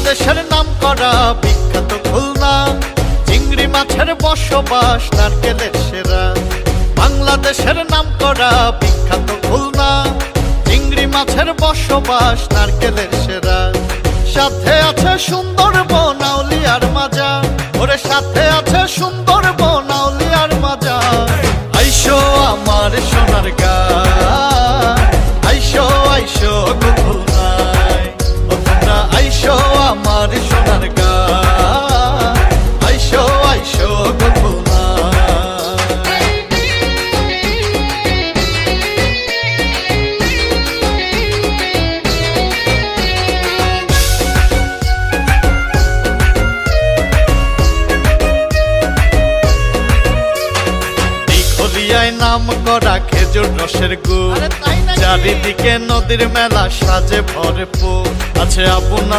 বাংলাদেশের নাম করা বিখ্যাত খুলনা, চিংড়ি মাছের বসবাস নারকেলের সেরা। বাংলাদেশের নাম করা বিখ্যাত খুলনা, চিংড়ি মাছের বসবাস নারকেলের সেরা। সাথে আছে সুন্দরবন আউলিয়ার মাজা, ওরে সাথে আছে সুন্দরবন আউলিয়ার মাজা। আইসো আমার সোনার গাঁ, আইসো আইসো গো খুলনায়, ও তোমরা আইসো আমার সোনার গাঁ, আইসো আইসো গো খুলনায়। নাম করা খেজুর রসের গুড়, চারিদিকে নদীর মেলা সাজে ভরপুর। আছে আপনা